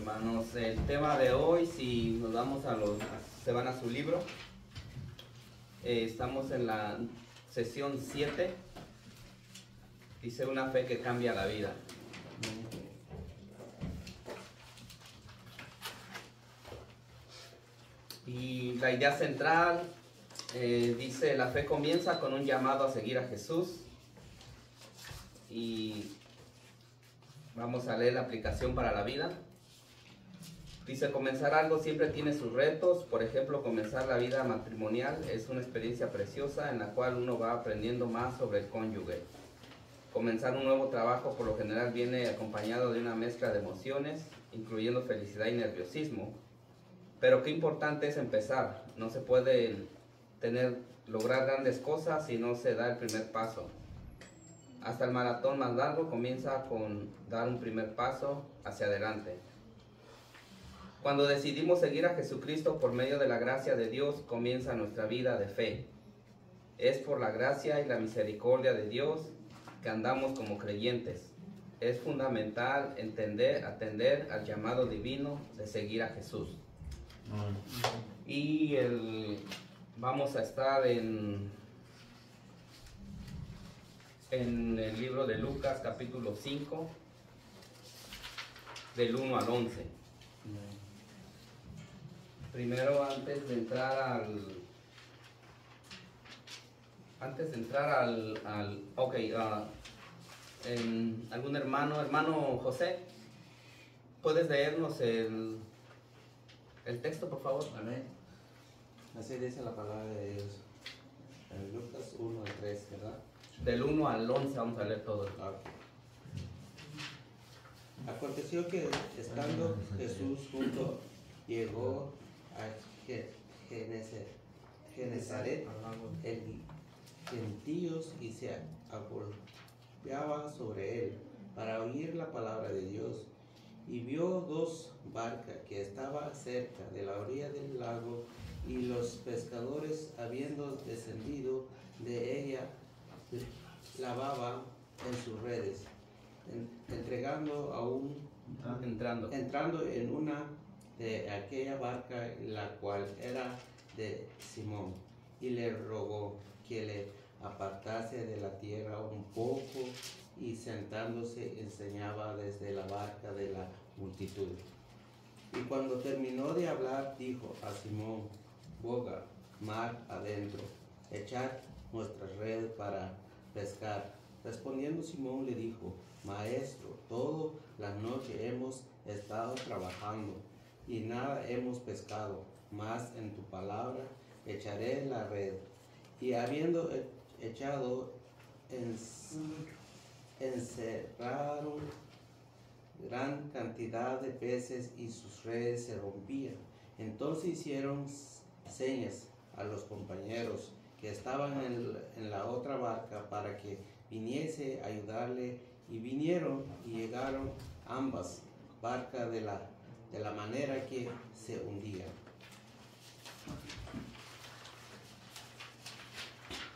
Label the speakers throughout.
Speaker 1: hermanos. El tema de hoy, si nos vamos se van a su libro, estamos en la sesión 7, dice una fe que cambia la vida. Y la idea central dice: la fe comienza con un llamado a seguir a Jesús. Y vamos a leer la aplicación para la vida. Dice: comenzar algo siempre tiene sus retos. Por ejemplo, comenzar la vida matrimonial es una experiencia preciosa en la cual uno va aprendiendo más sobre el cónyuge. Comenzar un nuevo trabajo por lo general viene acompañado de una mezcla de emociones, incluyendo felicidad y nerviosismo. Pero qué importante es empezar. No se puede lograr grandes cosas si no se da el primer paso. Hasta el maratón más largo comienza con dar un primer paso hacia adelante. Cuando decidimos seguir a Jesucristo por medio de la gracia de Dios, comienza nuestra vida de fe. Es por la gracia y la misericordia de Dios que andamos como creyentes. Es fundamental atender al llamado divino de seguir a Jesús. Y vamos a estar en el libro de Lucas, capítulo 5, del 1 al 11. Primero, antes de entrar algún hermano José, ¿puedes leernos el texto, por favor?
Speaker 2: Amén. Así dice la palabra de Dios en Lucas 1 al 3, ¿verdad?
Speaker 1: Del 1 al 11 vamos a leer todo.
Speaker 2: Aconteció que estando Jesús junto, llegó a Genezaret, el gentíos, y se agolpeaba sobre él para oír la palabra de Dios. Y vio dos barcas que estaban cerca de la orilla del lago, y los pescadores, habiendo descendido de ella, lavaban en sus redes, entrando en una de aquella barca, la cual era de Simón, y le rogó que le apartase de la tierra un poco, y sentándose enseñaba desde la barca de la multitud. Y cuando terminó de hablar, dijo a Simón: boga mar adentro, echad vuestra red para pescar. Respondiendo Simón le dijo: Maestro, toda la noche hemos estado trabajando y nada hemos pescado, mas en tu palabra echaré la red. Y habiendo echado, encerraron gran cantidad de peces, y sus redes se rompían. Entonces hicieron señas a los compañeros que estaban en la otra barca para que viniese a ayudarle, y vinieron y llegaron ambas barcas de la manera que se hundían.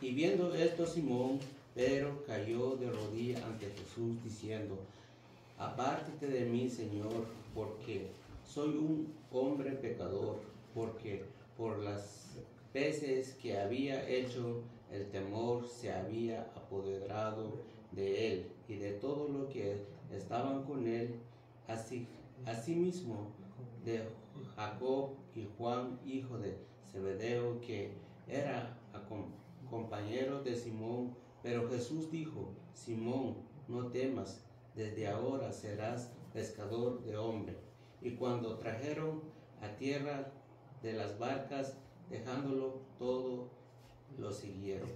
Speaker 2: Y viendo esto, Simón Pedro cayó de rodillas ante Jesús, diciendo: apártate de mí, Señor, porque soy un hombre pecador. Porque por las veces que había hecho, el temor se había apoderado de él y de todo lo que estaban con él, asimismo de Jacob y Juan, hijo de Zebedeo, que era compañero de Simón. Pero Jesús dijo: Simón, no temas, desde ahora serás pescador de hombres. Y cuando trajeron a tierra de las barcas, dejándolo todo, lo siguieron.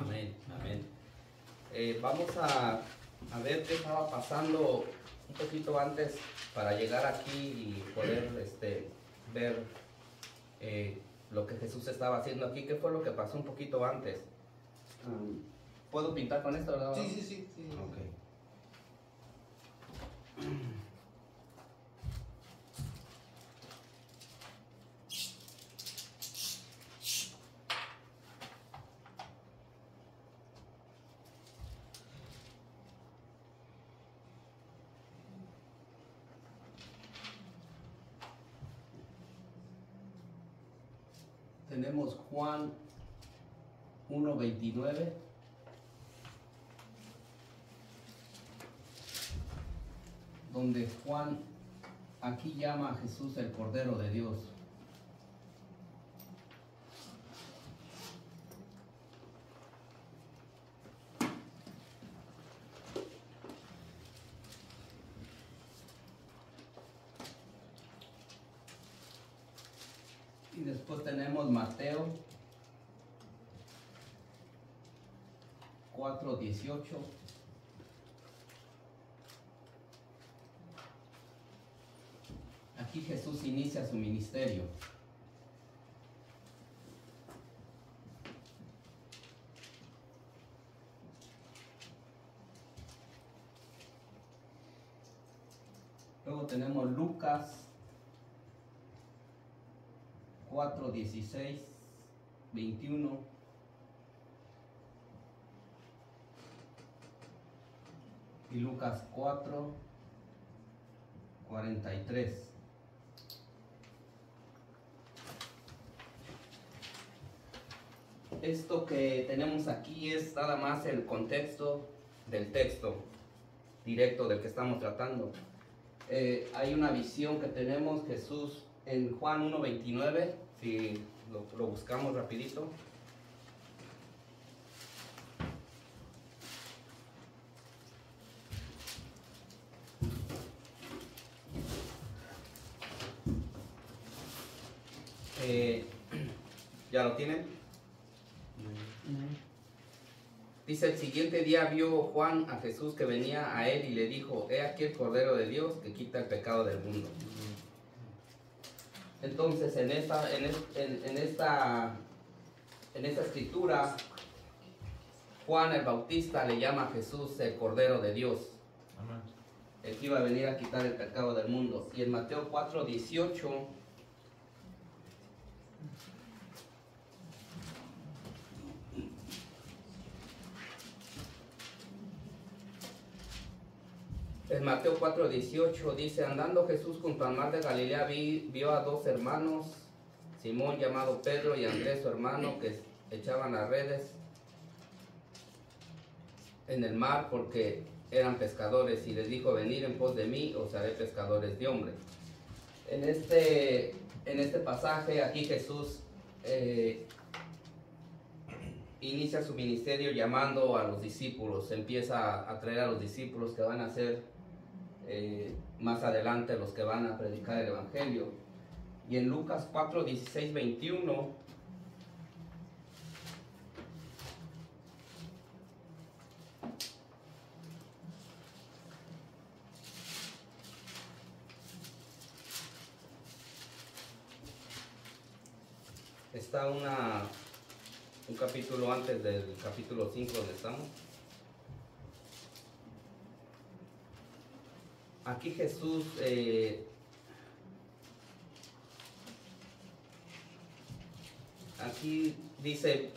Speaker 1: Amén, amén. Vamos a ver qué estaba pasando un poquito antes para llegar aquí y poder ver lo que Jesús estaba haciendo aquí. ¿Qué fue lo que pasó un poquito antes? ¿Puedo pintar con esto, verdad?
Speaker 3: Sí.
Speaker 1: Okay. tenemos Juan 1:29. Donde Juan aquí llama a Jesús el Cordero de Dios. Y después tenemos Mateo 4:18. Aquí Jesús inicia su ministerio. Luego tenemos Lucas 4:16, 21. Y Lucas 4:43. Esto que tenemos aquí es nada más el contexto del texto directo del que estamos tratando. Hay una visión que tenemos Jesús en Juan 1:29, si lo buscamos rapidito. ¿Ya lo tienen? Dice: el siguiente día vio Juan a Jesús que venía a él y le dijo: he aquí el Cordero de Dios que quita el pecado del mundo. Entonces en esta escritura, Juan el Bautista le llama a Jesús el Cordero de Dios, el que iba a venir a quitar el pecado del mundo. Y en Mateo 4:18 en Mateo 4:18 dice: andando Jesús junto al mar de Galilea, vio a dos hermanos, Simón llamado Pedro y Andrés su hermano, que echaban las redes en el mar porque eran pescadores, y les dijo: venid en pos de mí, os haré pescadores de hombres. En este pasaje aquí Jesús inicia su ministerio llamando a los discípulos, empieza a traer a los discípulos que van a ser más adelante los que van a predicar el Evangelio. Y en Lucas 4:16, 21 está un capítulo antes del capítulo 5 donde estamos. Aquí Jesús aquí dice: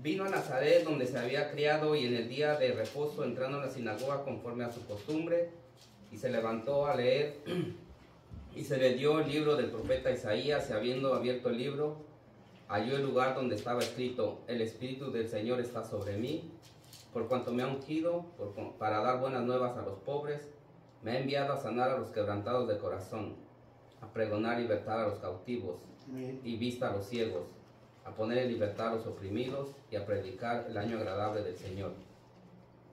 Speaker 1: vino a Nazaret donde se había criado, y en el día de reposo, entrando en la sinagoga conforme a su costumbre, y se levantó a leer, y se le dio el libro del profeta Isaías, y habiendo abierto el libro, halló el lugar donde estaba escrito: el Espíritu del Señor está sobre mí, por cuanto me ha ungido para dar buenas nuevas a los pobres, me ha enviado a sanar a los quebrantados de corazón, a pregonar libertad a los cautivos y vista a los ciegos, a poner en libertad a los oprimidos y a predicar el año agradable del Señor.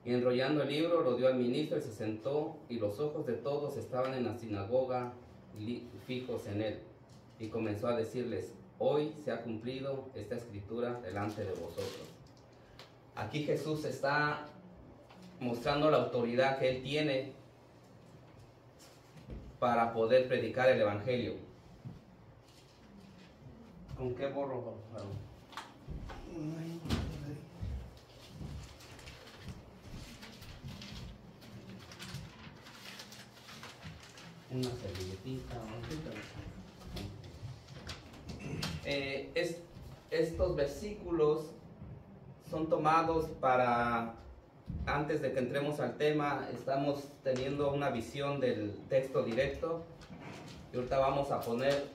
Speaker 1: Y enrollando el libro lo dio al ministro y se sentó, y los ojos de todos estaban en la sinagoga fijos en él. Y comenzó a decirles: hoy se ha cumplido esta escritura delante de vosotros. Aquí Jesús está mostrando la autoridad que él tiene para poder predicar el Evangelio. ¿Con qué borro? Una servilletita. Estos versículos son tomados para, antes de que entremos al tema, estamos teniendo una visión del texto directo, y ahorita vamos a poner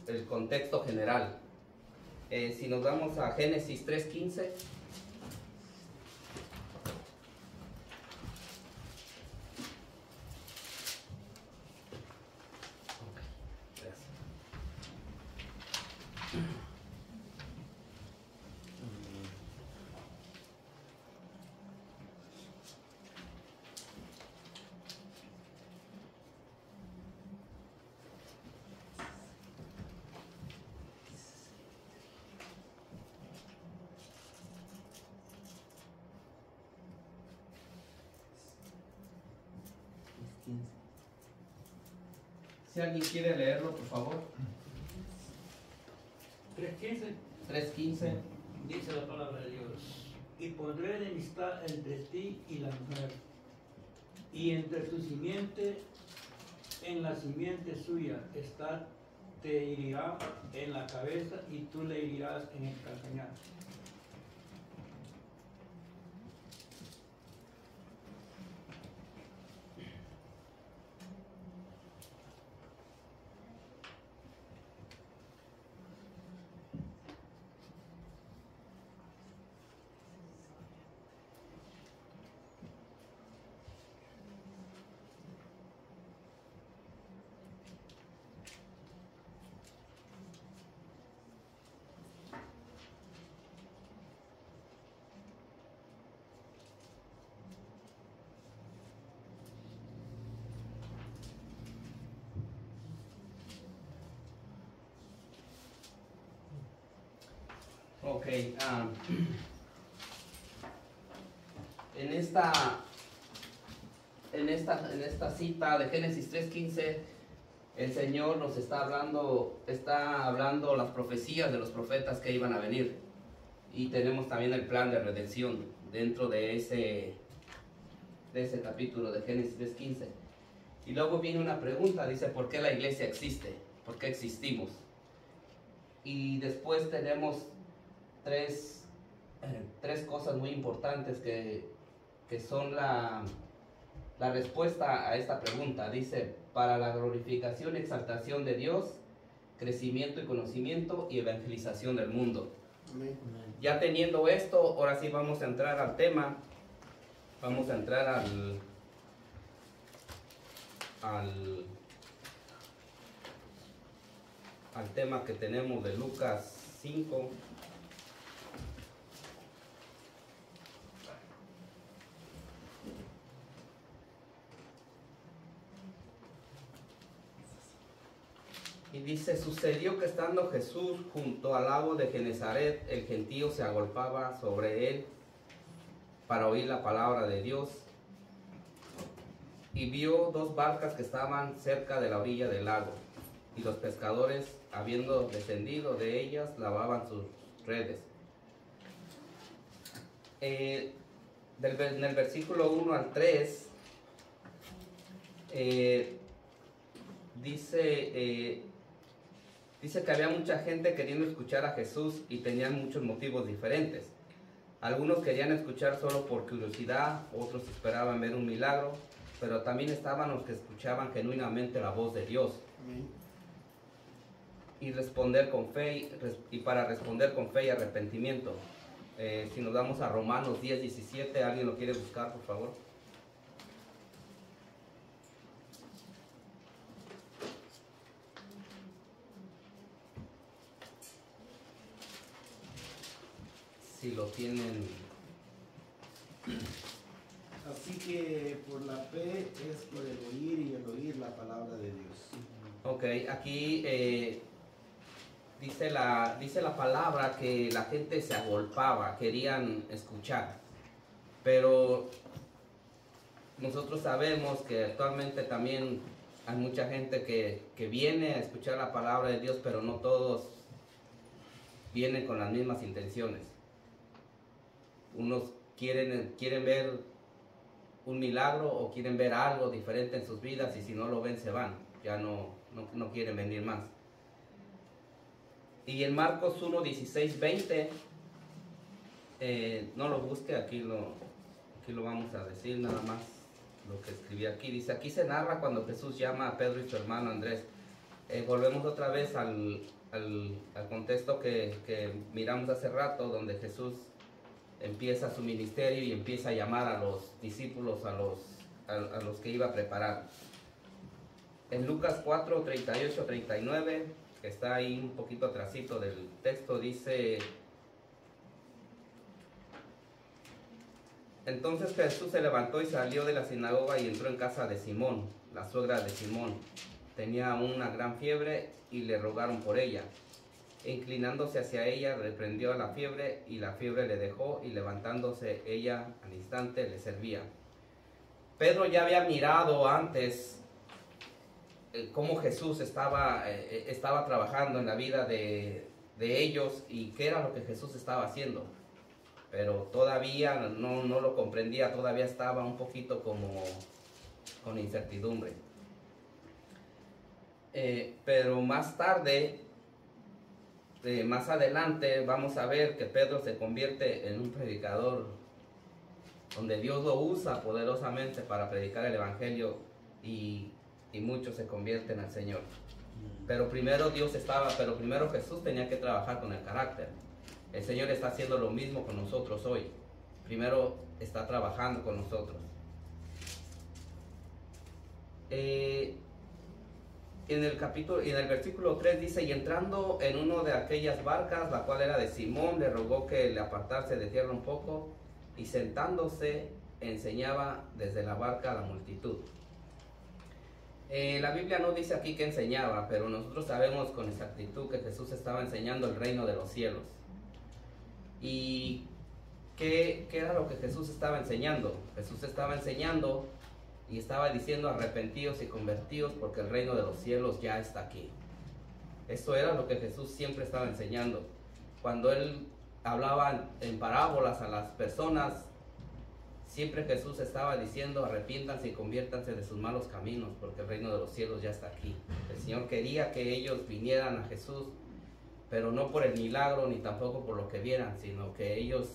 Speaker 1: el contexto general. Si nos vamos a Génesis 3:15. Si alguien quiere leerlo, por favor.
Speaker 3: 3:15.
Speaker 1: 3:15.
Speaker 3: Dice la palabra de Dios. Y pondré enemistad entre ti y la mujer, y entre tu simiente en la simiente suya. Esta te herirá en la cabeza y tú le herirás en el calcañar.
Speaker 1: Ok, en esta cita de Génesis 3:15, el Señor nos está hablando las profecías de los profetas que iban a venir, y tenemos también el plan de redención dentro de ese capítulo de Génesis 3:15. Y luego viene una pregunta, dice, ¿por qué la iglesia existe? ¿Por qué existimos? Y después tenemos tres cosas muy importantes que son la respuesta a esta pregunta. Dice, para la glorificación y exaltación de Dios, crecimiento y conocimiento y evangelización del mundo.
Speaker 4: Amén.
Speaker 1: Ya teniendo esto, ahora sí vamos a entrar al tema. Vamos a entrar al tema que tenemos de Lucas 5. Y dice, sucedió que estando Jesús junto al lago de Genezaret, el gentío se agolpaba sobre él para oír la palabra de Dios. Y vio dos barcas que estaban cerca de la orilla del lago, y los pescadores, habiendo descendido de ellas, lavaban sus redes. En el versículo 1 al 3, dice que había mucha gente queriendo escuchar a Jesús y tenían muchos motivos diferentes. Algunos querían escuchar solo por curiosidad, otros esperaban ver un milagro, pero también estaban los que escuchaban genuinamente la voz de Dios.
Speaker 4: Amén.
Speaker 1: Y responder con fe, y para responder con fe y arrepentimiento. Si nos vamos a Romanos 10:17, ¿alguien lo quiere buscar, por favor? Si lo tienen.
Speaker 4: Así que por la fe es por el oír y el oír la palabra de Dios.
Speaker 1: Ok, aquí dice la palabra que la gente se agolpaba, querían escuchar. Pero nosotros sabemos que actualmente también hay mucha gente que viene a escuchar la palabra de Dios, pero no todos vienen con las mismas intenciones. Unos quieren ver un milagro o quieren ver algo diferente en sus vidas, y si no lo ven se van, ya no quieren venir más. Y en Marcos 1, 16, 20, no lo busque, aquí lo vamos a decir nada más lo que escribí aquí. Dice, aquí se narra cuando Jesús llama a Pedro y su hermano Andrés. Volvemos otra vez al contexto que miramos hace rato, donde Jesús empieza su ministerio y empieza a llamar a los discípulos, a los que iba a preparar. En Lucas 4, 38, 39, que está ahí un poquito atrasito del texto, dice: entonces Jesús se levantó y salió de la sinagoga y entró en casa de Simón, la suegra de Simón. Tenía una gran fiebre y le rogaron por ella. E inclinándose hacia ella, reprendió a la fiebre, y la fiebre le dejó, y levantándose ella al instante le servía. Pedro ya había mirado antes cómo Jesús estaba trabajando en la vida de ellos y qué era lo que Jesús estaba haciendo. Pero todavía no lo comprendía, todavía estaba un poquito como con incertidumbre. Pero más tarde, más adelante, vamos a ver que Pedro se convierte en un predicador, donde Dios lo usa poderosamente para predicar el evangelio, y muchos se convierten al Señor. Pero primero Jesús tenía que trabajar con el carácter. El Señor está haciendo lo mismo con nosotros hoy. Primero está trabajando con nosotros. En el versículo 3 dice: y entrando en una de aquellas barcas, la cual era de Simón, le rogó que le apartase de tierra un poco, y sentándose enseñaba desde la barca a la multitud. La Biblia no dice aquí que enseñaba, pero nosotros sabemos con exactitud que Jesús estaba enseñando el reino de los cielos. ¿Y qué era lo que Jesús estaba enseñando? Jesús estaba enseñando y estaba diciendo: arrepentidos y convertidos, porque el reino de los cielos ya está aquí. Esto era lo que Jesús siempre estaba enseñando. Cuando Él hablaba en parábolas a las personas, siempre Jesús estaba diciendo: arrepiéntanse y conviértanse de sus malos caminos, porque el reino de los cielos ya está aquí. El Señor quería que ellos vinieran a Jesús, pero no por el milagro ni tampoco por lo que vieran, sino que ellos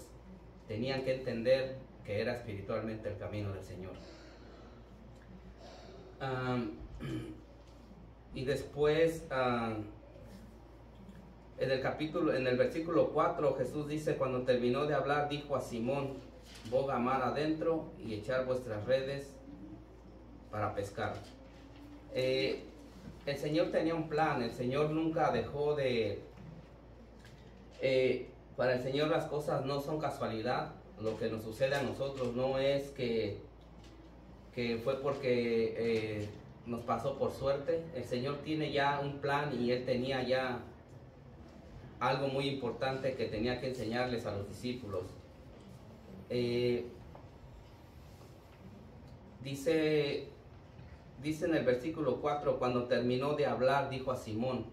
Speaker 1: tenían que entender que era espiritualmente el camino del Señor. Y después, en el versículo 4, Jesús dice: cuando terminó de hablar, dijo a Simón: boga mar adentro y echar vuestras redes para pescar. El Señor tenía un plan. El Señor nunca dejó de... para el Señor las cosas no son casualidad. Lo que nos sucede a nosotros no es que fue porque nos pasó por suerte. El Señor tiene ya un plan, y Él tenía ya algo muy importante que tenía que enseñarles a los discípulos. Dice en el versículo 4: cuando terminó de hablar, dijo a Simón.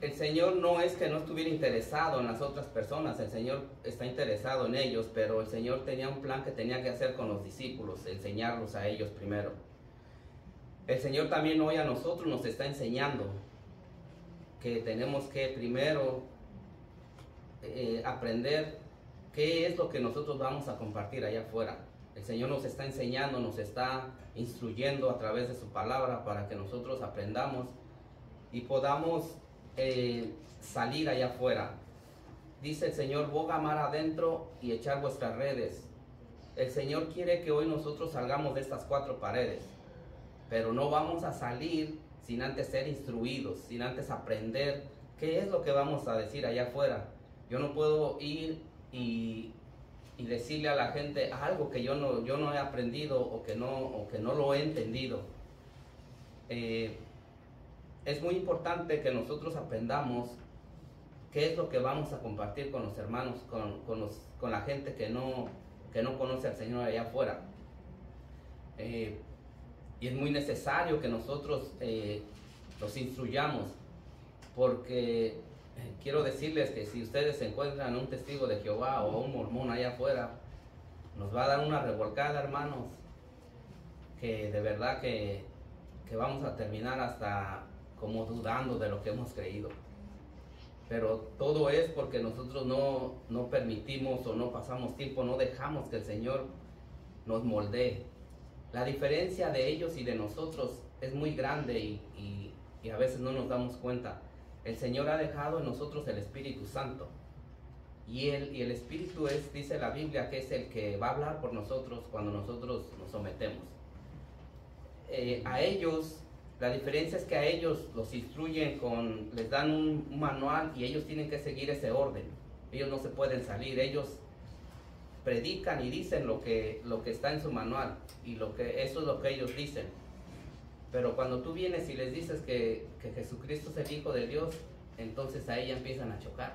Speaker 1: El Señor no es que no estuviera interesado en las otras personas, el Señor está interesado en ellos, pero el Señor tenía un plan que tenía que hacer con los discípulos, enseñarlos a ellos primero. El Señor también hoy a nosotros nos está enseñando que tenemos que primero aprender qué es lo que nosotros vamos a compartir allá afuera. El Señor nos está enseñando, nos está instruyendo a través de su palabra para que nosotros aprendamos y podamos salir allá afuera. Dice el Señor: boga mar adentro y echar vuestras redes. El Señor quiere que hoy nosotros salgamos de estas 4 paredes, pero no vamos a salir sin antes ser instruidos, sin antes aprender qué es lo que vamos a decir allá afuera. Yo no puedo ir y decirle a la gente algo que yo no he aprendido o que no lo he entendido. Es muy importante que nosotros aprendamos qué es lo que vamos a compartir con los hermanos, con la gente que no conoce al Señor allá afuera. Y es muy necesario que nosotros los instruyamos, porque quiero decirles que si ustedes encuentran un testigo de Jehová o un mormón allá afuera, nos va a dar una revolcada, hermanos, que de verdad que vamos a terminar hasta como dudando de lo que hemos creído. Pero todo es porque nosotros no permitimos o no pasamos tiempo, no dejamos que el Señor nos moldee. La diferencia de ellos y de nosotros es muy grande, y y a veces no nos damos cuenta. El Señor ha dejado en nosotros el Espíritu Santo. Y el Espíritu es, dice la Biblia, que es el que va a hablar por nosotros cuando nosotros nos sometemos. A ellos, la diferencia es que a ellos los instruyen les dan un manual y ellos tienen que seguir ese orden. Ellos no se pueden salir, ellos predican y dicen lo que está en su manual y eso es lo que ellos dicen. Pero cuando tú vienes y les dices que Jesucristo es el Hijo de Dios, entonces a ella empiezan a chocar.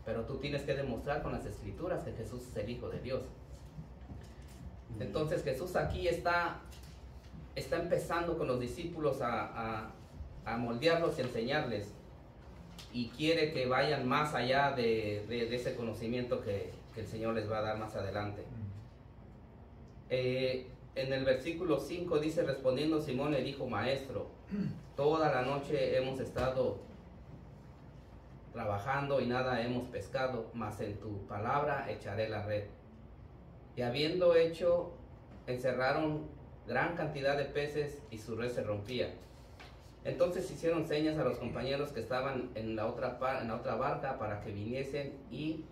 Speaker 1: Pero tú tienes que demostrar con las Escrituras que Jesús es el Hijo de Dios. Entonces Jesús aquí está empezando con los discípulos a moldearlos y enseñarles. Y quiere que vayan más allá de ese conocimiento que el Señor les va a dar más adelante. En el versículo 5 dice, respondiendo Simón le dijo, Maestro, toda la noche hemos estado trabajando y nada hemos pescado, mas en tu palabra echaré la red. Y habiendo hecho, encerraron gran cantidad de peces y su red se rompía. Entonces hicieron señas a los compañeros que estaban en la otra barca para que viniesen y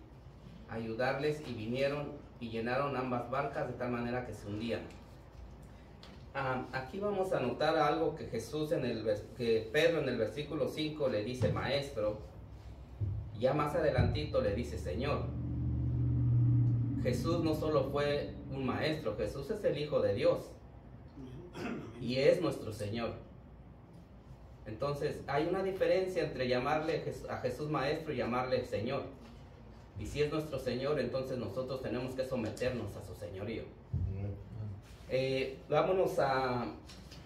Speaker 1: ayudarles, y vinieron y llenaron ambas barcas de tal manera que se hundían. Aquí vamos a notar algo que que Pedro en el versículo 5 le dice Maestro, ya más adelantito le dice Señor. Jesús no solo fue un maestro, Jesús es el Hijo de Dios y es nuestro Señor. Entonces hay una diferencia entre llamarle a Jesús maestro y llamarle Señor. Y si es nuestro Señor, entonces nosotros tenemos que someternos a su señorío. Vámonos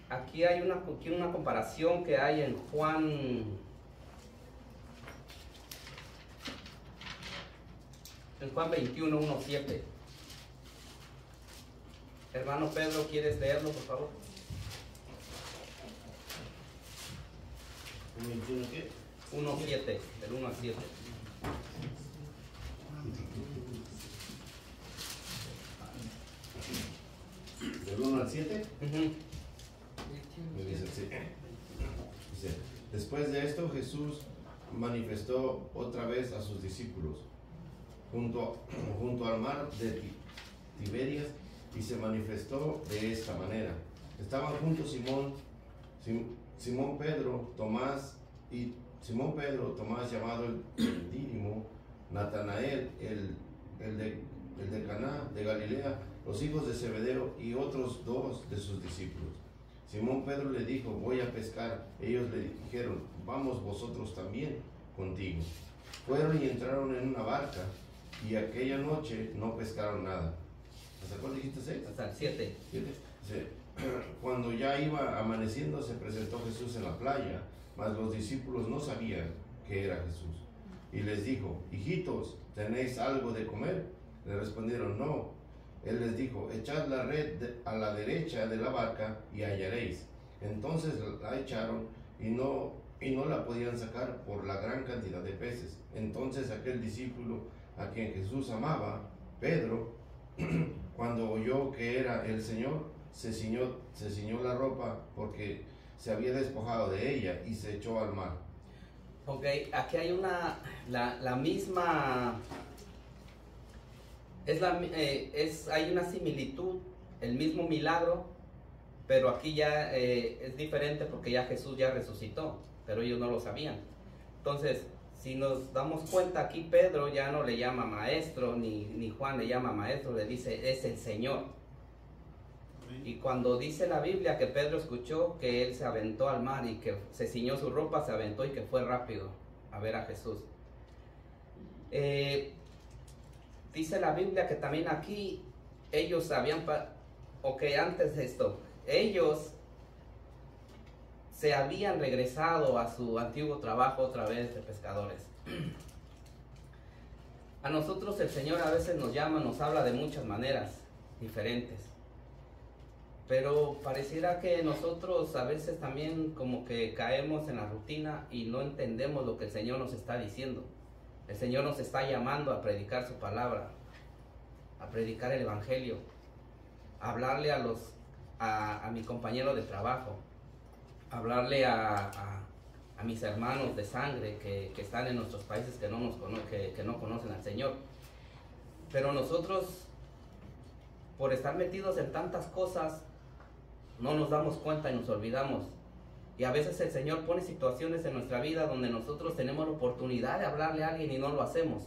Speaker 1: aquí hay una comparación que hay en Juan 21, 1:7. Hermano Pedro, ¿quieres leerlo, por favor?
Speaker 4: ¿21 qué?
Speaker 1: 1:7, del 1 al 7.
Speaker 5: ¿Del 1 al 7?
Speaker 1: Uh-huh.
Speaker 5: Me dice así. Dice, después de esto Jesús manifestó otra vez a sus discípulos junto al mar de Tiberias, y se manifestó de esta manera. Estaban juntos Simón Pedro, Tomás llamado el Dídimo, Natanael, el de Caná de Galilea, los hijos de Zebedeo y otros dos de sus discípulos. Simón Pedro le dijo, voy a pescar. Ellos le dijeron, vamos vosotros también contigo. Fueron y entraron en una barca, y aquella noche no pescaron nada. ¿Hasta cuál dijiste? 6?
Speaker 1: Hasta el 7.
Speaker 5: Cuando ya iba amaneciendo, se presentó Jesús en la playa, mas los discípulos no sabían que era Jesús. Y les dijo, hijitos, ¿tenéis algo de comer? Le respondieron, no. Él les dijo, echad la red a la derecha de la barca y hallaréis. Entonces la echaron y no la podían sacar por la gran cantidad de peces. Entonces aquel discípulo a quien Jesús amaba, Pedro, cuando oyó que era el Señor, se ciñó la ropa porque se había despojado de ella y se echó al mar.
Speaker 1: Ok, aquí hay la misma, hay una similitud, el mismo milagro, pero aquí ya es diferente porque ya Jesús ya resucitó, pero ellos no lo sabían. Entonces, si nos damos cuenta, aquí Pedro ya no le llama maestro, ni Juan le llama maestro, le dice es el Señor. Y cuando dice la Biblia que Pedro escuchó que él se aventó al mar y que se ciñó su ropa, se aventó y que fue rápido a ver a Jesús. Dice la Biblia que también aquí ellos antes de esto, ellos se habían regresado a su antiguo trabajo otra vez de pescadores. A nosotros el Señor a veces nos llama, nos habla de muchas maneras diferentes. Pero pareciera que nosotros a veces también como que caemos en la rutina y no entendemos lo que el Señor nos está diciendo. El Señor nos está llamando a predicar su palabra, a predicar el evangelio, a hablarle a mi compañero de trabajo, hablarle a mis hermanos de sangre que están en nuestros países que no conocen al Señor. Pero nosotros, por estar metidos en tantas cosas, no nos damos cuenta y nos olvidamos. Y a veces el Señor pone situaciones en nuestra vida donde nosotros tenemos la oportunidad de hablarle a alguien y no lo hacemos.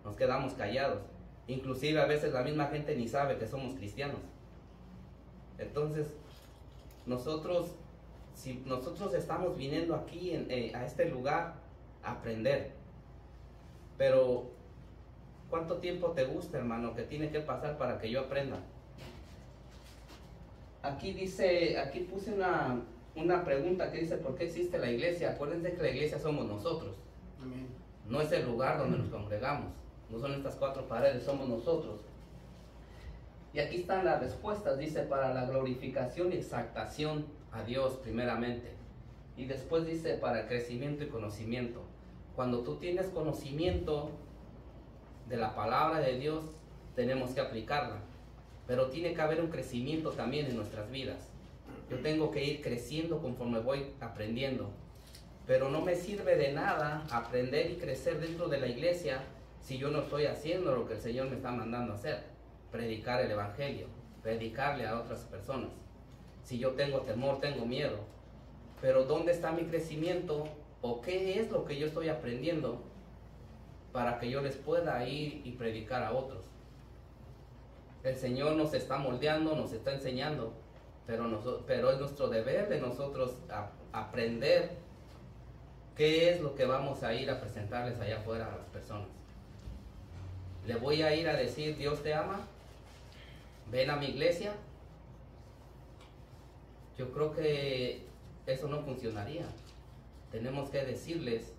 Speaker 1: Nos quedamos callados. Inclusive a veces la misma gente ni sabe que somos cristianos. Entonces, si nosotros estamos viniendo aquí a este lugar a aprender, pero ¿cuánto tiempo te gusta, hermano, que tiene que pasar para que yo aprenda? Aquí puse una pregunta que dice, ¿por qué existe la iglesia? Acuérdense que la iglesia somos nosotros.
Speaker 4: Amén.
Speaker 1: No es el lugar donde nos congregamos. No son estas 4 paredes, somos nosotros. Y aquí están las respuestas. Dice, para la glorificación y exaltación a Dios primeramente. Y después dice, para el crecimiento y conocimiento. Cuando tú tienes conocimiento de la palabra de Dios, tenemos que aplicarla. Pero tiene que haber un crecimiento también en nuestras vidas. Yo tengo que ir creciendo conforme voy aprendiendo. Pero no me sirve de nada aprender y crecer dentro de la iglesia si yo no estoy haciendo lo que el Señor me está mandando a hacer. Predicar el evangelio, predicarle a otras personas. Si yo tengo temor, tengo miedo. Pero ¿dónde está mi crecimiento? ¿O qué es lo que yo estoy aprendiendo para que yo les pueda ir y predicar a otros? El Señor nos está moldeando, nos está enseñando, pero es nuestro deber de nosotros aprender qué es lo que vamos a ir a presentarles allá afuera a las personas. ¿Le voy a ir a decir, Dios te ama? ¿Ven a mi iglesia? Yo creo que eso no funcionaría. Tenemos que decirles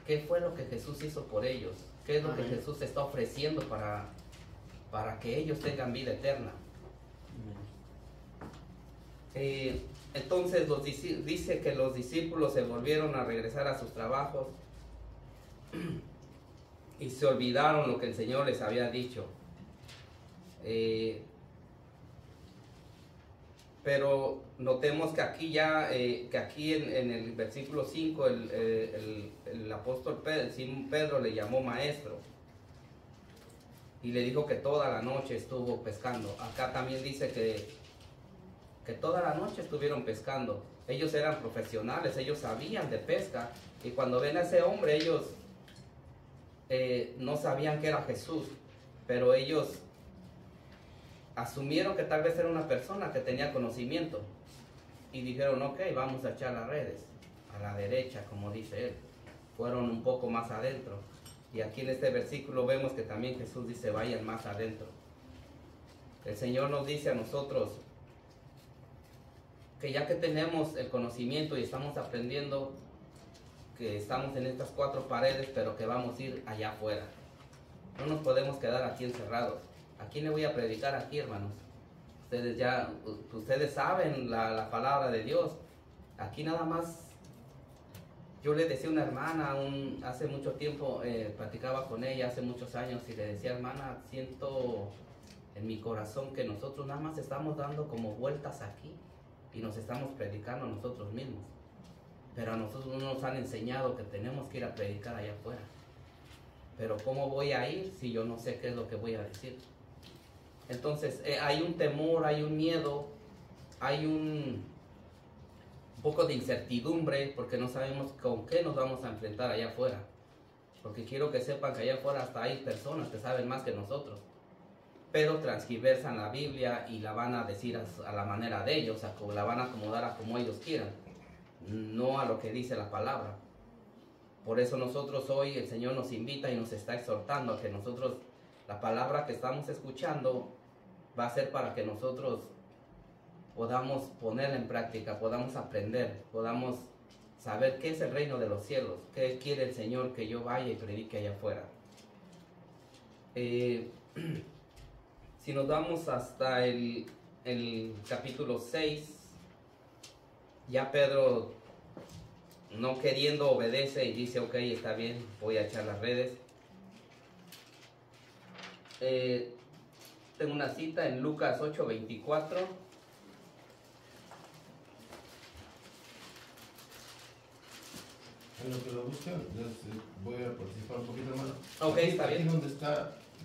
Speaker 1: qué fue lo que Jesús hizo por ellos, qué es lo que Jesús está ofreciendo para que ellos tengan vida eterna. Entonces dice que los discípulos se volvieron a regresar a sus trabajos y se olvidaron lo que el Señor les había dicho. Pero notemos que aquí en el versículo 5 el apóstol Simón Pedro le llamó maestro y le dijo que toda la noche estuvo pescando. Acá también dice que toda la noche estuvieron pescando. Ellos eran profesionales, ellos sabían de pesca, y cuando ven a ese hombre ellos no sabían que era Jesús, pero ellos asumieron que tal vez era una persona que tenía conocimiento y dijeron, ok, vamos a echar las redes a la derecha, como dice él. Fueron un poco más adentro, y aquí en este versículo vemos que también Jesús dice, vayan más adentro. El Señor nos dice a nosotros que ya que tenemos el conocimiento y estamos aprendiendo, que estamos en estas 4 paredes, pero que vamos a ir allá afuera. No nos podemos quedar aquí encerrados. ¿A quién le voy a predicar aquí, hermanos? Ustedes saben la palabra de Dios. Aquí nada más, yo le decía a una hermana, hace mucho tiempo, platicaba con ella hace muchos años, y le decía, hermana, siento en mi corazón que nosotros nada más estamos dando como vueltas aquí y nos estamos predicando a nosotros mismos. Pero a nosotros no nos han enseñado que tenemos que ir a predicar allá afuera. Pero ¿cómo voy a ir si yo no sé qué es lo que voy a decir? Entonces hay un temor, hay un miedo, hay un poco de incertidumbre, porque no sabemos con qué nos vamos a enfrentar allá afuera. Porque quiero que sepan que allá afuera hasta hay personas que saben más que nosotros, pero transgiversan la Biblia y la van a decir a la manera de ellos, la van a acomodar a como ellos quieran, no a lo que dice la palabra. Por eso nosotros hoy, el Señor nos invita y nos está exhortando a que nosotros, la palabra que estamos escuchando va a ser para que nosotros podamos ponerla en práctica, podamos aprender, podamos saber qué es el reino de los cielos, qué quiere el Señor que yo vaya y predique allá afuera. Si nos vamos hasta el capítulo 6, ya Pedro, no queriendo, obedece y dice, ok, está bien, voy a echar las redes. Tengo una cita en Lucas 8:24.
Speaker 5: En lo que lo buscan, voy a participar un poquito, hermano.
Speaker 1: Ok, está
Speaker 5: Aquí
Speaker 1: bien.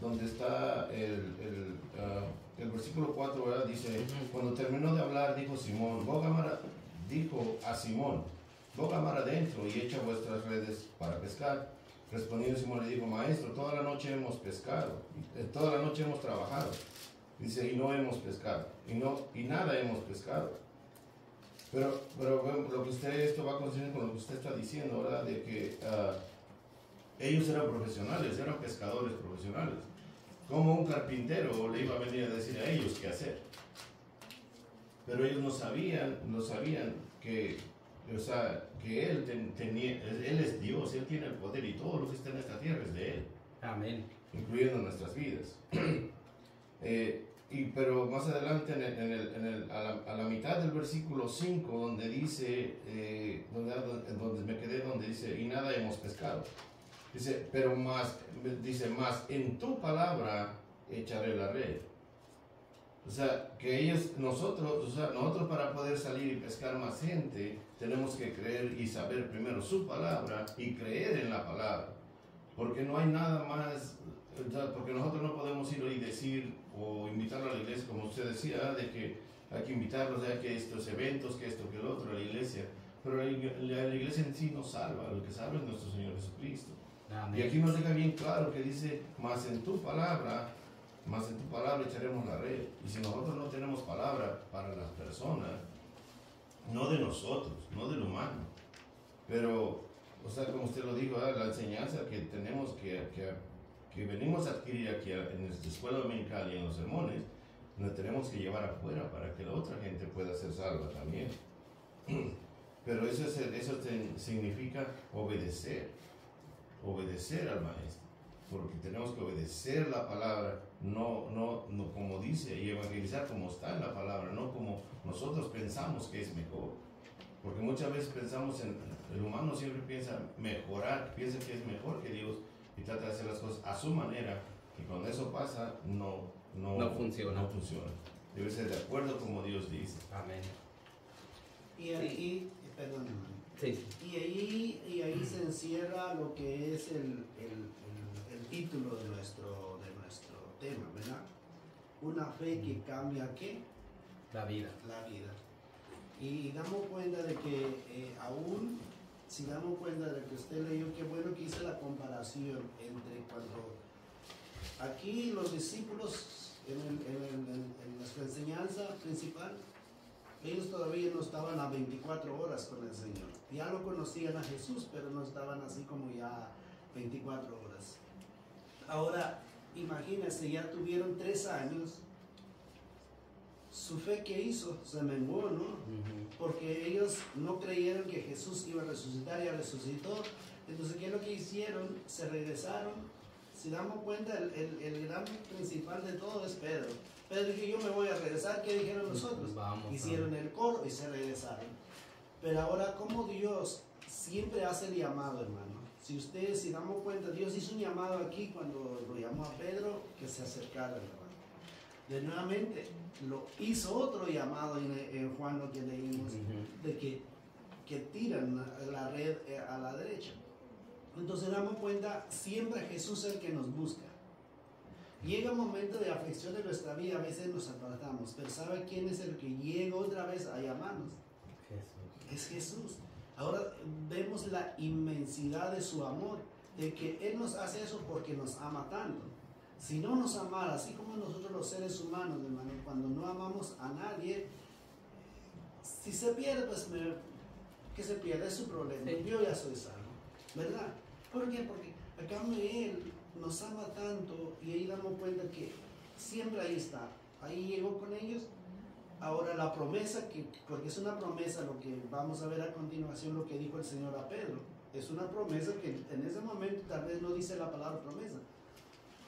Speaker 5: donde está el versículo 4, ¿verdad? Dice, cuando terminó de hablar, dijo Simón, dijo a Simón, boga mar adentro y echa vuestras redes para pescar. Respondiendo Simón le dijo, maestro, toda la noche hemos pescado, toda la noche hemos trabajado. Dice, y no hemos pescado, y nada hemos pescado. Pero lo que esto va a coincidir con lo que usted está diciendo, ¿verdad? De que ellos eran profesionales, eran pescadores profesionales. Como un carpintero le iba a venir a decir a ellos qué hacer. Pero ellos no sabían que, o sea, que Él es Dios, Él tiene el poder y todo lo que está en esta tierra es de Él.
Speaker 1: Amén.
Speaker 5: Incluyendo nuestras vidas. Pero más adelante, a la mitad del versículo 5, donde dice, donde me quedé, donde dice, y nada hemos pescado. Dice, más en tu palabra echaré la red. O sea, que nosotros para poder salir y pescar más gente, tenemos que creer y saber primero su palabra y creer en la palabra. Porque no hay nada más, porque nosotros no podemos ir y decir o invitarlo a la iglesia, como usted decía, de que hay que invitarlos a que estos eventos, que esto, que el otro, a la iglesia. Pero la iglesia en sí no salva, lo que salva es nuestro Señor Jesucristo. Amén. Y aquí nos deja bien claro que dice, más en tu palabra echaremos la red. Y si nosotros no tenemos palabra para las personas, no de nosotros, no del humano, pero, o sea, como usted lo dijo, la enseñanza que tenemos que venimos a adquirir aquí en nuestra escuela dominical y en los sermones, nos tenemos que llevar afuera para que la otra gente pueda ser salva también. Pero eso significa obedecer al maestro, porque tenemos que obedecer la palabra, no como dice, y evangelizar como está en la palabra, no como nosotros pensamos que es mejor. Porque muchas veces pensamos el humano siempre piensa que es mejor que Dios y trata de hacer las cosas a su manera, y cuando eso pasa, no funciona. Debe ser de acuerdo como Dios dice.
Speaker 1: Amén.
Speaker 4: Y ahí, perdón, hermano.
Speaker 1: Sí.
Speaker 4: Y ahí se encierra lo que es el título de nuestro tema, ¿verdad? Una fe que cambia ¿qué?
Speaker 1: La vida.
Speaker 4: Y damos cuenta de que aún si damos cuenta de que usted leyó, qué bueno que hice la comparación entre cuando aquí los discípulos en nuestra enseñanza principal, ellos todavía no estaban a 24 horas con el Señor. Ya lo conocían a Jesús, pero no estaban así como ya 24 horas. Ahora, imagínense, ya tuvieron 3 años. Su fe que hizo se menguó, ¿no? Porque ellos no creyeron que Jesús iba a resucitar, y resucitó. Entonces, ¿qué es lo que hicieron? Se regresaron. Si damos cuenta, el gran principal de todo es Pedro. Pedro dijo, yo me voy a regresar. ¿Qué dijeron nosotros? Hicieron el coro y se regresaron. Pero ahora, como Dios siempre hace el llamado, hermano. Si damos cuenta, Dios hizo un llamado aquí cuando lo llamó a Pedro que se acercara, hermano. De nuevamente, lo hizo otro llamado en Juan, lo que leímos, de que tiran la red a la derecha. Entonces damos cuenta, siempre Jesús es el que nos busca. Llega un momento de aflicción de nuestra vida, a veces nos apartamos, pero ¿sabe quién es el que llega otra vez a llamarnos? Jesús. Es Jesús. Ahora vemos la inmensidad de su amor, de que Él nos hace eso porque nos ama tanto. Si no nos amara, así como nosotros los seres humanos, hermano, cuando no amamos a nadie, si se pierde, pues que se pierde, es su problema. Sí. Yo ya soy salvo, ¿verdad? ¿Por qué? Porque a cambio Él nos ama tanto y ahí damos cuenta que siempre ahí está. Ahí llegó con ellos. Ahora la promesa, porque es una promesa lo que vamos a ver a continuación, lo que dijo el Señor a Pedro. Es una promesa que en ese momento tal vez no dice la palabra promesa,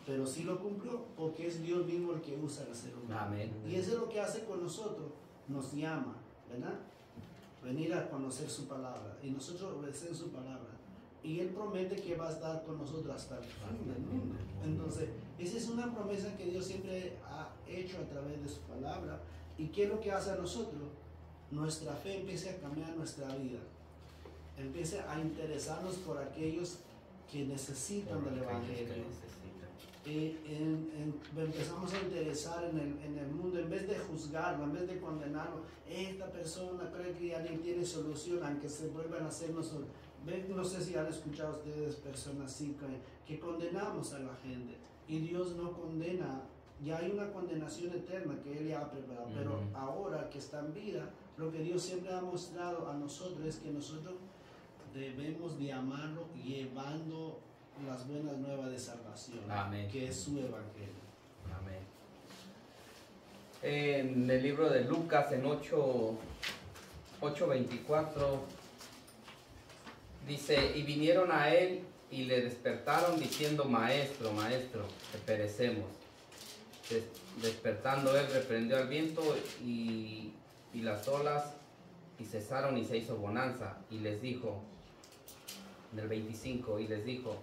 Speaker 4: pero sí lo cumplió, porque es Dios mismo el que usa al ser humano.
Speaker 1: Amén.
Speaker 4: Y eso es lo que hace con nosotros, nos llama, ¿verdad? Venir a conocer su palabra, y nosotros obedecer su palabra. Y Él promete que va a estar con nosotros hasta el fin del mundo. Entonces, esa es una promesa que Dios siempre ha hecho a través de su palabra. ¿Y qué es lo que hace a nosotros? Nuestra fe empieza a cambiar nuestra vida. empiece a interesarnos por aquellos que necesitan del Evangelio. Empezamos a interesar en el mundo, en vez de juzgarlo, en vez de condenarlo. Esta persona cree que ya ni tiene solución, aunque se vuelvan a hacernos. No sé si han escuchado ustedes personas así que condenamos a la gente, y Dios no condena. Ya hay una condenación eterna que Él ya ha preparado, pero ahora que está en vida, lo que Dios siempre ha mostrado a nosotros es que nosotros debemos de amarlo llevando las buenas nuevas de salvación. Amén. Que es su evangelio.
Speaker 1: Amén. En el libro de Lucas, en 8:24, dice: y vinieron a él y le despertaron diciendo: Maestro, maestro, que perecemos. Despertando él, reprendió al viento y las olas, y cesaron, y se hizo bonanza. Y les dijo, en el 25, y les dijo: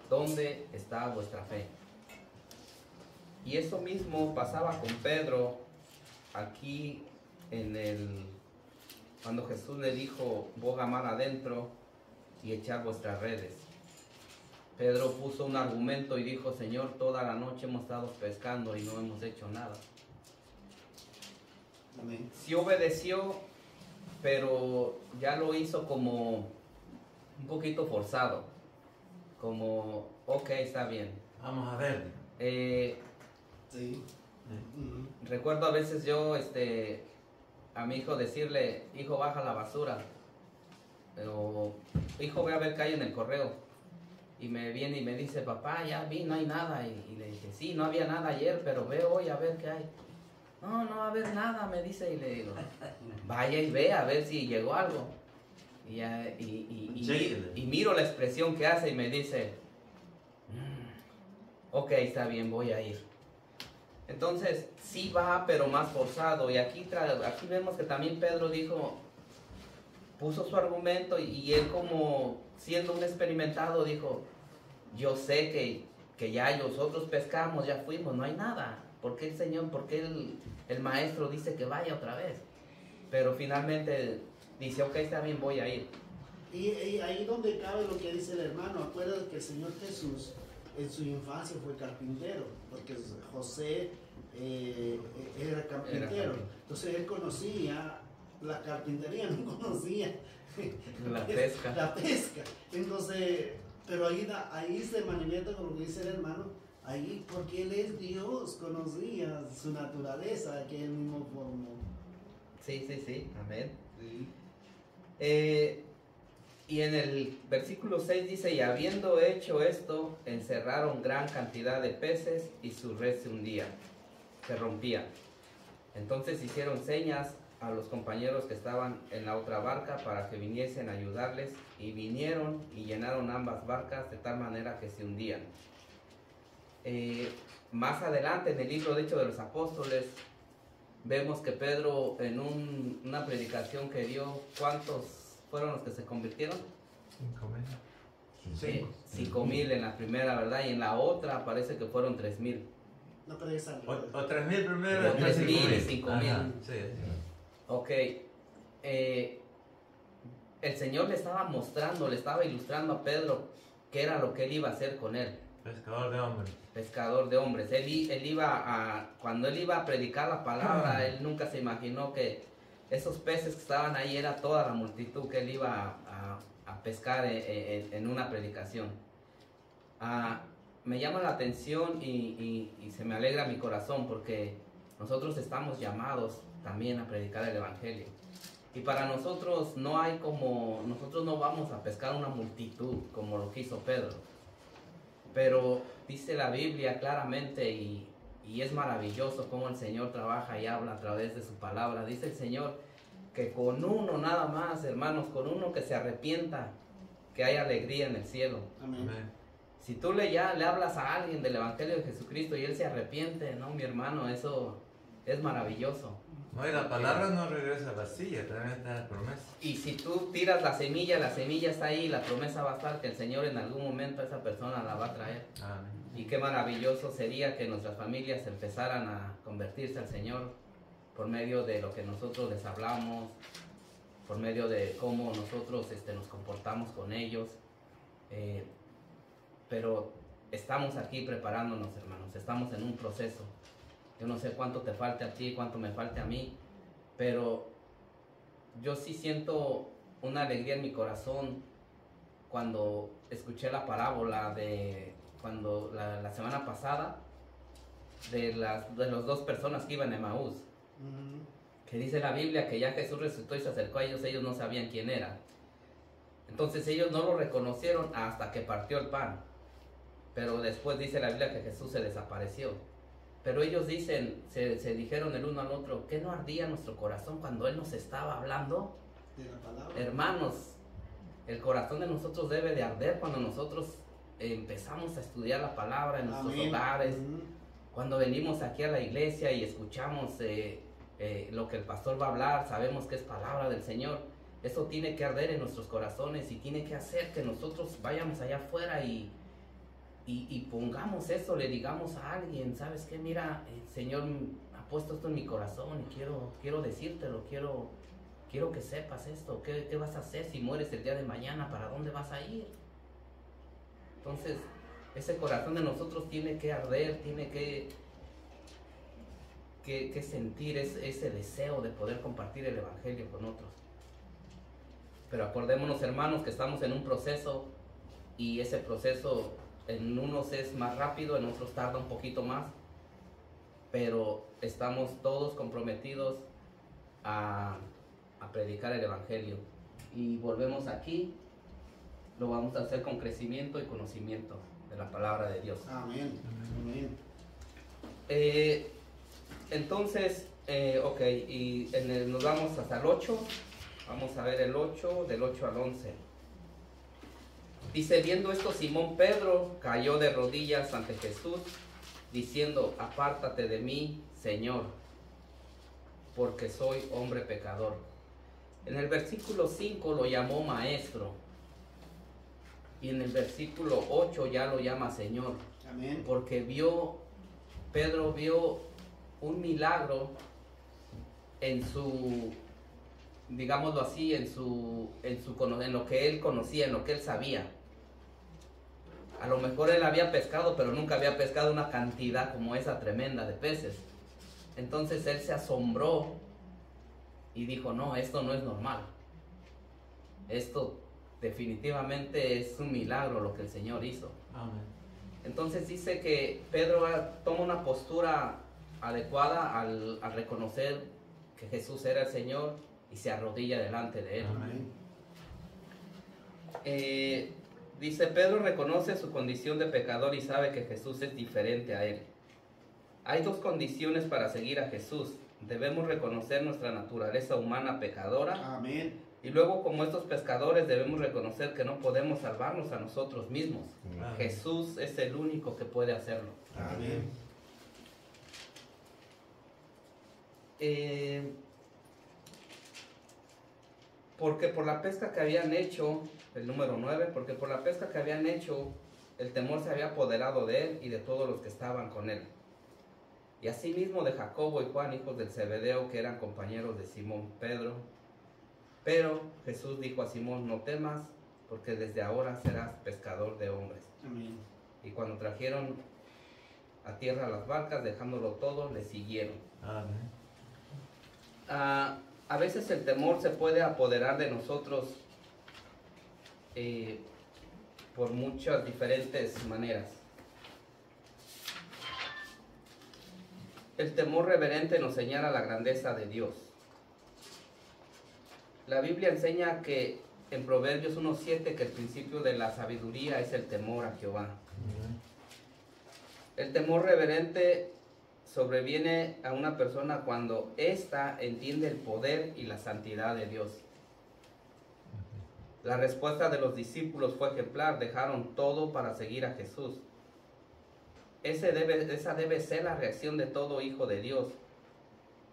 Speaker 1: ¿dónde está vuestra fe? Y eso mismo pasaba con Pedro aquí cuando Jesús le dijo: boga mar adentro y echar vuestras redes. Pedro puso un argumento y dijo: Señor, toda la noche hemos estado pescando y no hemos hecho nada.
Speaker 4: Amén.
Speaker 1: Sí obedeció, pero ya lo hizo como un poquito forzado. Como, ok, está bien.
Speaker 2: Vamos a ver.
Speaker 4: Sí.
Speaker 1: Recuerdo a veces yo a mi hijo decirle: hijo, baja la basura. O hijo, ve a ver qué hay en el correo. Y me viene y me dice: papá, ya vi, no hay nada. Y le dije: sí, no había nada ayer, pero ve hoy a ver qué hay. No, no va a haber nada, me dice. Y le digo: vaya y ve a ver si llegó algo. Y miro la expresión que hace y me dice: ok, está bien, voy a ir. Entonces, sí va, pero más forzado. Y aquí vemos que también Pedro puso su argumento, y él, como siendo un experimentado, dijo: yo sé que ya nosotros pescamos, ya fuimos, no hay nada. ¿Por qué el Señor, por qué el maestro dice que vaya otra vez? Pero finalmente dice: ok, está bien, voy a ir.
Speaker 4: Y ahí donde cabe lo que dice el hermano. Acuérdate que el Señor Jesús en su infancia fue carpintero, porque José era carpintero. Entonces él conocía la carpintería, no conocía
Speaker 1: la pesca.
Speaker 4: La pesca. Entonces, pero ahí se manifiesta con lo que dice el hermano, ahí, porque él es Dios, conocía su naturaleza que él mismo formó.
Speaker 1: Sí, amén. Y en el versículo 6 dice: y habiendo hecho esto, encerraron gran cantidad de peces, y su red se rompía. Entonces hicieron señas a los compañeros que estaban en la otra barca para que viniesen a ayudarles, y vinieron y llenaron ambas barcas de tal manera que se hundían. Más adelante, en el libro de Hechos de los Apóstoles, vemos que Pedro, en una predicación que dio, ¿cuántos fueron los que se convirtieron?
Speaker 2: 5,000.
Speaker 1: 5,000 en la primera, ¿verdad? Y en la otra parece que fueron 3,000.
Speaker 4: No, pero esa
Speaker 2: O 3,000 primero.
Speaker 1: O 3,000 y 5,000.
Speaker 2: Sí.
Speaker 1: Ok. El Señor le estaba mostrando, le estaba ilustrando a Pedro qué era lo que él iba a hacer con él.
Speaker 2: Pescador de hombres.
Speaker 1: Pescador de hombres. Cuando él iba a predicar la palabra, él nunca se imaginó que esos peces que estaban ahí era toda la multitud que él iba a pescar en una predicación. Me llama la atención y se me alegra mi corazón, porque nosotros estamos llamados también a predicar el Evangelio. Y para nosotros nosotros no vamos a pescar una multitud como lo que hizo Pedro. Pero dice la Biblia claramente, y es maravilloso cómo el Señor trabaja y habla a través de su palabra. Dice el Señor que con uno nada más, hermanos, con uno que se arrepienta, que hay alegría en el cielo.
Speaker 4: Amén.
Speaker 1: Si tú le hablas a alguien del Evangelio de Jesucristo y él se arrepiente, no, mi hermano, eso es maravilloso.
Speaker 2: No, y la palabra no regresa vacía, también está la promesa.
Speaker 1: Y si tú tiras la semilla está ahí, la promesa va a estar, que el Señor en algún momento a esa persona la va a traer.
Speaker 2: Amén.
Speaker 1: Y qué maravilloso sería que nuestras familias empezaran a convertirse al Señor por medio de lo que nosotros les hablamos, por medio de cómo nosotros nos comportamos con ellos. Pero estamos aquí preparándonos, hermanos, estamos en un proceso. Yo no sé cuánto te falte a ti, cuánto me falte a mí, pero yo sí siento una alegría en mi corazón cuando escuché la parábola de cuando la semana pasada de las dos personas que iban a Emaús, que dice la Biblia que ya Jesús resucitó y se acercó a ellos no sabían quién era. Entonces ellos no lo reconocieron hasta que partió el pan, pero después dice la Biblia que Jesús se desapareció. Pero ellos dicen, se dijeron el uno al otro, ¿qué no ardía nuestro corazón cuando Él nos estaba hablando?
Speaker 4: De la palabra.
Speaker 1: Hermanos, el corazón de nosotros debe de arder cuando nosotros empezamos a estudiar la palabra en nuestros hogares, cuando venimos aquí a la iglesia y escuchamos lo que el pastor va a hablar, sabemos que es palabra del Señor. Eso tiene que arder en nuestros corazones y tiene que hacer que nosotros vayamos allá afuera y pongamos eso, le digamos a alguien, ¿sabes qué? Mira, el Señor ha puesto esto en mi corazón y quiero decírtelo, quiero que sepas esto. ¿Qué vas a hacer si mueres el día de mañana? ¿Para dónde vas a ir? Entonces, ese corazón de nosotros tiene que arder, tiene que sentir ese deseo de poder compartir el Evangelio con otros. Pero acordémonos, hermanos, que estamos en un proceso y ese proceso en unos es más rápido, en otros tarda un poquito más, pero estamos todos comprometidos a predicar el Evangelio. Y volvemos aquí, lo vamos a hacer con crecimiento y conocimiento de la palabra de Dios.
Speaker 4: Amén. Amén.
Speaker 1: Entonces, ok, y nos vamos hasta el 8, vamos a ver el 8, del 8 al 11. Dice, viendo esto, Simón Pedro cayó de rodillas ante Jesús, diciendo, apártate de mí, Señor, porque soy hombre pecador. En el versículo 5 lo llamó maestro, y en el versículo 8 ya lo llama Señor.
Speaker 4: Amén.
Speaker 1: Porque Pedro vio un milagro en su, digámoslo así, en lo que él conocía, en lo que él sabía. A lo mejor él había pescado, pero nunca había pescado una cantidad como esa tremenda de peces. Entonces él se asombró y dijo, no, esto no es normal. Esto definitivamente es un milagro lo que el Señor hizo.
Speaker 2: Amén.
Speaker 1: Entonces dice que Pedro toma una postura adecuada al reconocer que Jesús era el Señor y se arrodilla delante de él.
Speaker 4: Amén.
Speaker 1: Dice, Pedro reconoce su condición de pecador y sabe que Jesús es diferente a él. Hay dos condiciones para seguir a Jesús. Debemos reconocer nuestra naturaleza humana pecadora.
Speaker 4: Amén.
Speaker 1: Y luego, como estos pescadores, debemos reconocer que no podemos salvarnos a nosotros mismos.
Speaker 2: Amén.
Speaker 1: Jesús es el único que puede hacerlo.
Speaker 4: Amén.
Speaker 1: Porque por la pesca que habían hecho, el número 9, porque por la pesca que habían hecho, el temor se había apoderado de él y de todos los que estaban con él. Y asimismo de Jacobo y Juan, hijos del Zebedeo, que eran compañeros de Simón Pedro. Pero Jesús dijo a Simón, no temas, porque desde ahora serás pescador de hombres.
Speaker 4: Amén.
Speaker 1: Y cuando trajeron a tierra las barcas, dejándolo todo, le siguieron.
Speaker 2: Amén.
Speaker 1: A veces el temor se puede apoderar de nosotros por muchas diferentes maneras. El temor reverente nos señala la grandeza de Dios. La Biblia enseña que en Proverbios 1:7 que el principio de la sabiduría es el temor a Jehová. El temor reverente sobreviene a una persona cuando ésta entiende el poder y la santidad de Dios. La respuesta de los discípulos fue ejemplar, dejaron todo para seguir a Jesús. Esa debe ser la reacción de todo hijo de Dios,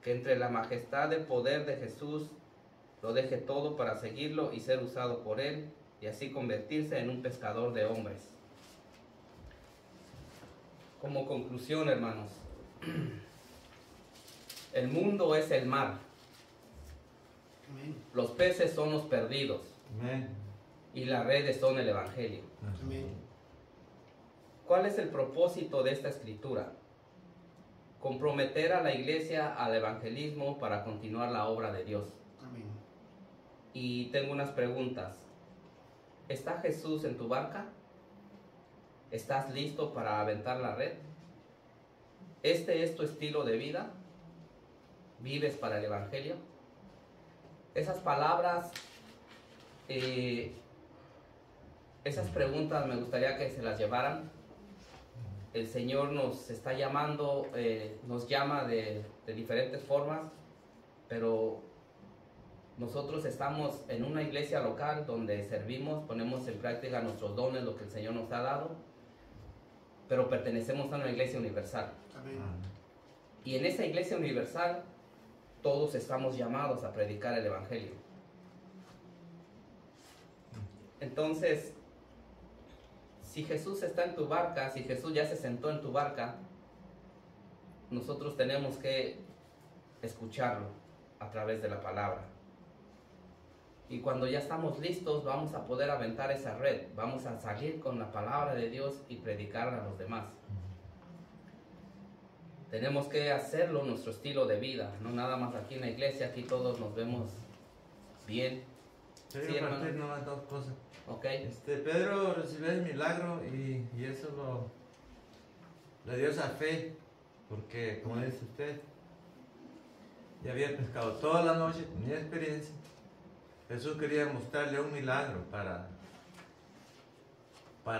Speaker 1: que entre la majestad del poder de Jesús lo deje todo para seguirlo y ser usado por él, y así convertirse en un pescador de hombres. Como conclusión, hermanos, el mundo es el mar.
Speaker 4: Amén.
Speaker 1: Los peces son los perdidos.
Speaker 6: Amén.
Speaker 1: Y las redes son el evangelio.
Speaker 4: Amén.
Speaker 1: ¿Cuál es el propósito de esta escritura? Comprometer a la iglesia al evangelismo para continuar la obra de Dios.
Speaker 4: Amén.
Speaker 1: Y tengo unas preguntas. ¿Está Jesús en tu barca? ¿Estás listo para aventar la red? ¿Este es tu estilo de vida? ¿Vives para el evangelio? Esas palabras, esas preguntas me gustaría que se las llevaran. El Señor nos está llamando, nos llama de diferentes formas, pero nosotros estamos en una iglesia local donde servimos, ponemos en práctica nuestros dones, lo que el Señor nos ha dado, pero pertenecemos a una iglesia universal.
Speaker 4: Amén.
Speaker 1: Y en esa iglesia universal todos estamos llamados a predicar el evangelio. Entonces, si Jesús está en tu barca, si Jesús ya se sentó en tu barca, nosotros tenemos que escucharlo a través de la palabra. Y cuando ya estamos listos, vamos a poder aventar esa red, vamos a salir con la palabra de Dios y predicarla a los demás. Tenemos que hacerlo nuestro estilo de vida, no nada más aquí en la iglesia, aquí todos nos vemos bien.
Speaker 6: Quiero
Speaker 1: Sí,
Speaker 6: compartir
Speaker 1: hermano.
Speaker 6: nomás dos cosas.
Speaker 1: Ok,
Speaker 6: Pedro recibió el milagro y eso le dio esa fe, porque como dice usted, ya había pescado toda la noche, tenía experiencia. Jesús quería mostrarle un milagro para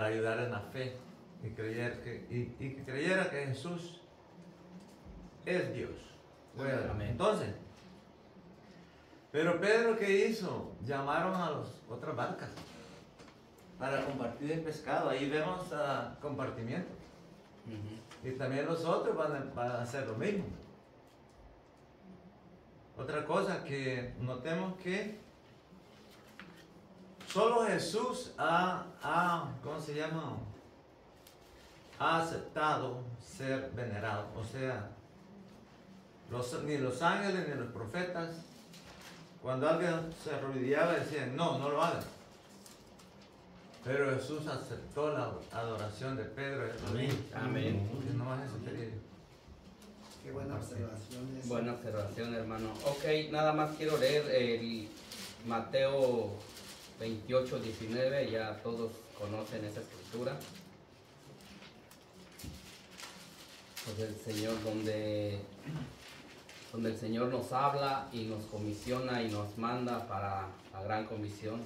Speaker 6: ayudar en la fe y que creyera que Jesús es Dios. Bueno,
Speaker 1: Amén.
Speaker 6: entonces, pero Pedro, ¿qué hizo? Llamaron a las otras barcas para compartir el pescado. Ahí vemos compartimiento.
Speaker 1: Ujú.
Speaker 6: Y también los otros van a hacer lo mismo. Otra cosa que notemos que solo Jesús ¿cómo se llama? Ha aceptado ser venerado. O sea, ni los ángeles ni los profetas, cuando alguien se arrodillaba decían, no lo hagan. Pero Jesús aceptó la adoración de Pedro.
Speaker 1: Amén. Amén.
Speaker 6: Porque no más eso quería.
Speaker 4: Qué buena observación esa.
Speaker 1: Buena observación, hermano. Ok, nada más quiero leer el Mateo 28, 19, ya todos conocen esa escritura. Pues el Señor, donde el Señor nos habla y nos comisiona y nos manda para la gran comisión.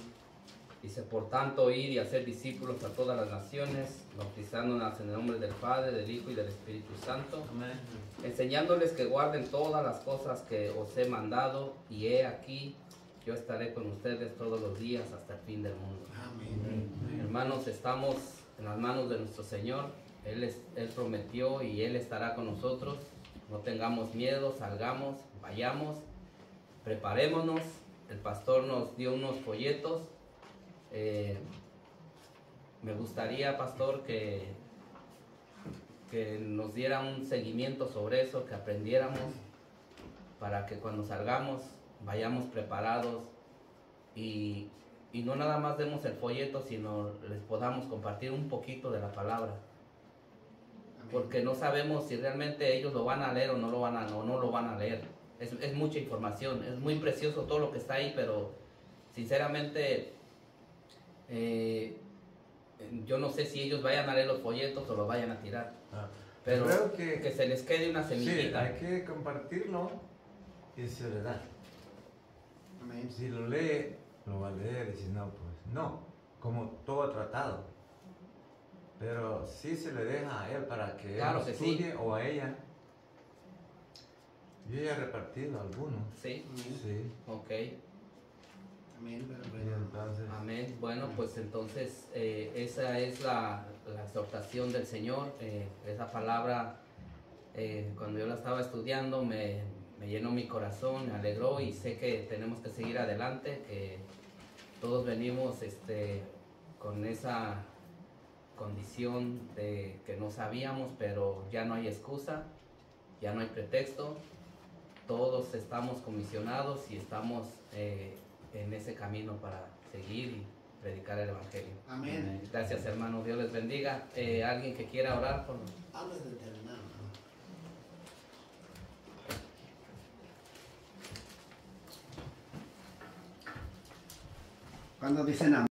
Speaker 1: Dice, por tanto, ir y hacer discípulos a todas las naciones, bautizándonos en el nombre del Padre, del Hijo y del Espíritu Santo,
Speaker 6: Amén.
Speaker 1: enseñándoles que guarden todas las cosas que os he mandado, y he aquí, yo estaré con ustedes todos los días hasta el fin del mundo.
Speaker 4: Amén.
Speaker 1: Hermanos, estamos en las manos de nuestro Señor. Él prometió y Él estará con nosotros. No tengamos miedo, salgamos, vayamos, preparémonos. El pastor nos dio unos folletos. Me gustaría, pastor, que nos diera un seguimiento sobre eso, que aprendiéramos, para que cuando salgamos vayamos preparados y no nada más demos el folleto, sino les podamos compartir un poquito de la palabra. Porque no sabemos si realmente ellos lo van a leer o no lo van a leer. Es mucha información, es muy precioso todo lo que está ahí, pero sinceramente yo no sé si ellos vayan a leer los folletos o los vayan a tirar. Pero
Speaker 6: creo que
Speaker 1: se les quede una
Speaker 6: sí,
Speaker 1: semillita.
Speaker 6: hay que compartirlo y se le da.
Speaker 4: Amén.
Speaker 6: Si lo lee, lo va a leer, y si no, pues no, como todo tratado. Pero sí se le deja a él para que
Speaker 1: Claro
Speaker 6: él
Speaker 1: que
Speaker 6: estudie,
Speaker 1: sí.
Speaker 6: o a ella. Yo ya he repartido algunos.
Speaker 1: Sí,
Speaker 4: Amén.
Speaker 6: Sí.
Speaker 1: ok.
Speaker 4: Amén. Pero
Speaker 6: Y
Speaker 4: bueno.
Speaker 6: entonces,
Speaker 1: Amén. Bueno, pues entonces esa es la exhortación del Señor. Esa palabra, cuando yo la estaba estudiando, me llenó mi corazón, me alegró, y sé que tenemos que seguir adelante, que todos venimos con esa condición de que no sabíamos, pero ya no hay excusa, ya no hay pretexto. todos estamos comisionados y estamos en ese camino para seguir y predicar el Evangelio.
Speaker 4: Amén.
Speaker 1: Gracias, hermano. Dios les bendiga. ¿Alguien que quiera orar por nosotros?
Speaker 4: Antes de terminar, ¿no? Cuando dicen amén.